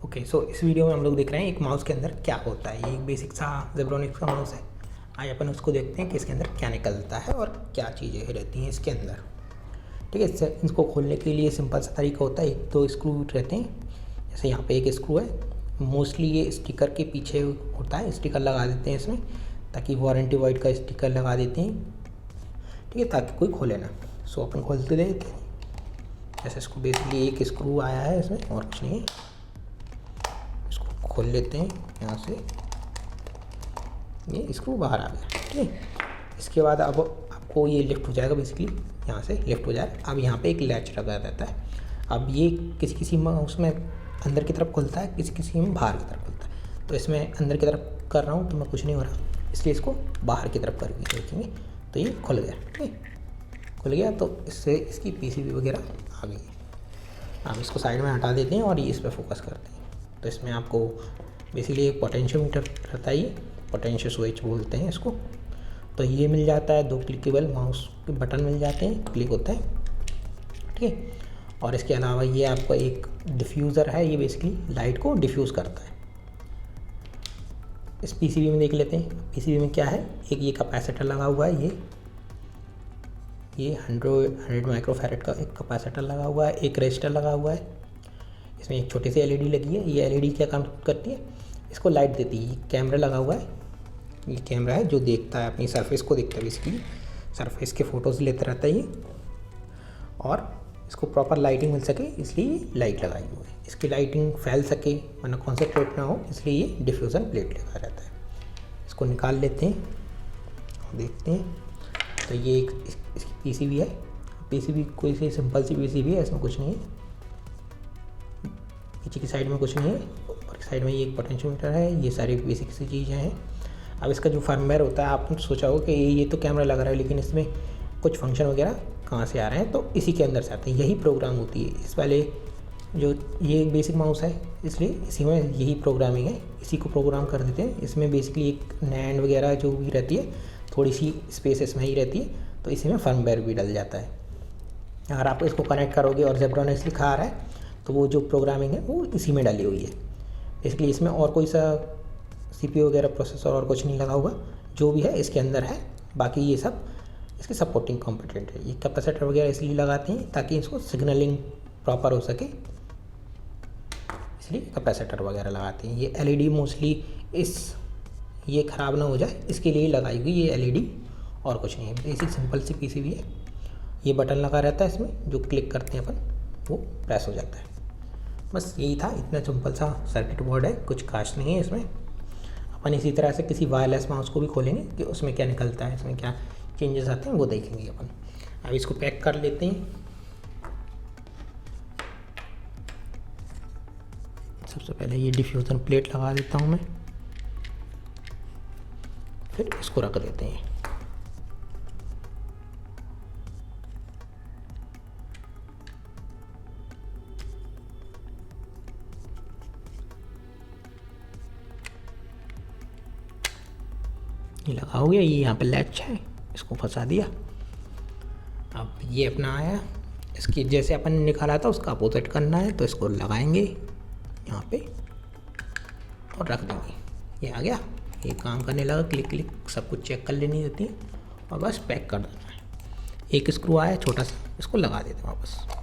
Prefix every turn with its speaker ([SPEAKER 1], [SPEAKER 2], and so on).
[SPEAKER 1] Okay, सो इस video में हम लोग देख रहे हैं एक माउस के अंदर क्या होता है। ये एक बेसिक सा जेब्रोनिक्स का माउस है। आज अपन उसको देखते हैं कि इसके अंदर क्या निकलता है और क्या चीज़ें रहती हैं इसके अंदर। ठीक है, इसको खोलने के लिए सिंपल सा तरीका होता है। एक दो स्क्रू रहते हैं, जैसे यहाँ पे एक स्क्रू है। मोस्टली ये स्टिकर के पीछे होता है, स्टिकर लगा देते हैं इसमें ताकि वारंटी वाइड का स्टिकर लगा देते हैं। ठीक है, ताकि कोई खोले ना। सो अपन खोलते देते हैं। जैसे इसको बेसिकली एक स्क्रू आया है इसमें और कुछ नहीं है। इसको खोल लेते हैं यहाँ से, ये स्क्रू बाहर आ गया। ठीक है, इसके बाद अब आपको ये लिफ्ट हो जाएगा, बेसिकली यहाँ से लिफ्ट हो जाएगा। अब यहाँ पे एक लैच लगा रहता है। अब ये किसी किसी में उसमें अंदर की तरफ खुलता है, किसी किसी में बाहर की तरफ खुलता है। तो इसमें अंदर की तरफ कर रहा हूँ तो मैं कुछ नहीं हो रहा, इसलिए इसको बाहर की तरफ करके देखेंगे तो ये खुल गया। ठीक है, खुल गया तो इससे इसकी पीसीबी वगैरह आ गई। अब इसको साइड में हटा देते हैं और ये इस पर फोकस करते हैं। तो इसमें आपको बेसिकली एक पोटेंशियोमीटर रहता है, ये पोटेंशियल स्विच बोलते हैं इसको। तो ये मिल जाता है, 2 क्लिकेबल माउस के बटन मिल जाते हैं, क्लिक होता है। ठीक है, और इसके अलावा ये आपका एक डिफ्यूज़र है, ये बेसिकली लाइट को डिफ्यूज़ करता है। इस पीसीबी में देख लेते हैं, पीसीबी में क्या है। एक ये कैपेसिटर लगा हुआ है, ये 100 माइक्रोफैरेड का एक कैपेसिटर लगा हुआ है। एक रजिस्टर लगा हुआ है, इसमें एक छोटी सी एलईडी लगी है। ये एलईडी क्या काम करती है, इसको लाइट देती है। कैमरा लगा हुआ है, ये कैमरा है जो देखता है, अपनी सरफेस को देखता है, बेसिकली सरफेस के फ़ोटोज़ लेता रहता है ये। और इसको प्रॉपर लाइटिंग मिल सके इसलिए लाइट लगाई हुई है। इसकी लाइटिंग फैल सके वरना कॉन्सेंट्रेट ना हो, इसलिए ये डिफ्यूज़न प्लेट लगा रहता है। इसको निकाल लेते हैं, देखते हैं। तो ये एक इसकी पीसीबी है। पीसीबी कोई सी सिंपल सी पीसीबी है, इसमें कुछ नहीं है। नीचे की साइड में कुछ नहीं है, ऊपर की साइड में ये एक पोटेंशियोमीटर है। ये सारी बेसिक सी चीज़ें हैं। अब इसका जो फर्मवेयर होता है, आपने सोचा हो कि ये तो कैमरा लग रहा है लेकिन इसमें कुछ फंक्शन वगैरह कहाँ से आ रहे हैं, तो इसी के अंदर से आते हैं। यही प्रोग्राम होती है इस वाले जो ये एक बेसिक माउस है, इसलिए इसी में यही प्रोग्रामिंग है। इसी को प्रोग्राम कर देते हैं। इसमें बेसिकली एक नैंड वगैरह जो भी रहती है, थोड़ी सी स्पेस इसमें ही रहती है, तो इसी में फर्मवेयर भी डल जाता है। अगर आप इसको कनेक्ट करोगे और जेब्रोनिक्स लिखा आ रहा है तो वो जो प्रोग्रामिंग है वो इसी में डली हुई है। इसलिए इसमें और कोई सा सीपीयू वगैरह प्रोसेसर और कुछ नहीं लगा हुआ, जो भी है इसके अंदर है। बाकी ये सब इसके सपोर्टिंग कंपोनेंट है। ये कैपेसिटर वगैरह इसलिए लगाते हैं ताकि इसको सिग्नलिंग प्रॉपर हो सके, इसलिए कैपेसिटर वगैरह लगाते हैं। ये एलईडी मोस्टली ये ख़राब ना हो जाए इसके लिए लगाई हुई ये एलईडी, और कुछ नहीं है। बेसिक सिंपल सी पीसीबी है। ये बटन लगा रहता है इसमें, जो क्लिक करते हैं अपन वो प्रेस हो जाता है। बस यही था, इतना सिंपल सा सर्किट बोर्ड है, कुछ खास नहीं है इसमें। अपन इसी तरह से किसी वायरलेस माउस को भी खोलेंगे कि उसमें क्या निकलता है, इसमें क्या चेंजेस आते हैं, वो देखेंगे अपन। अब इसको पैक कर लेते हैं। सबसे पहले ये डिफ्यूज़न प्लेट लगा देता हूँ मैं, फिर इसको रख देते हैं। ये लगा हो गया। ये यहाँ पे लैच है, इसको फंसा दिया। अब ये अपना आया, इसकी जैसे अपन ने निकाला था उसका अपोजिट करना है, तो इसको लगाएंगे यहाँ पे और रख देंगे। ये आ गया, ये काम करने लगा। क्लिक क्लिक सब कुछ चेक कर लेनी होती है और बस पैक कर देना है। एक स्क्रू आया छोटा सा, इसको लगा देते हैं वापस।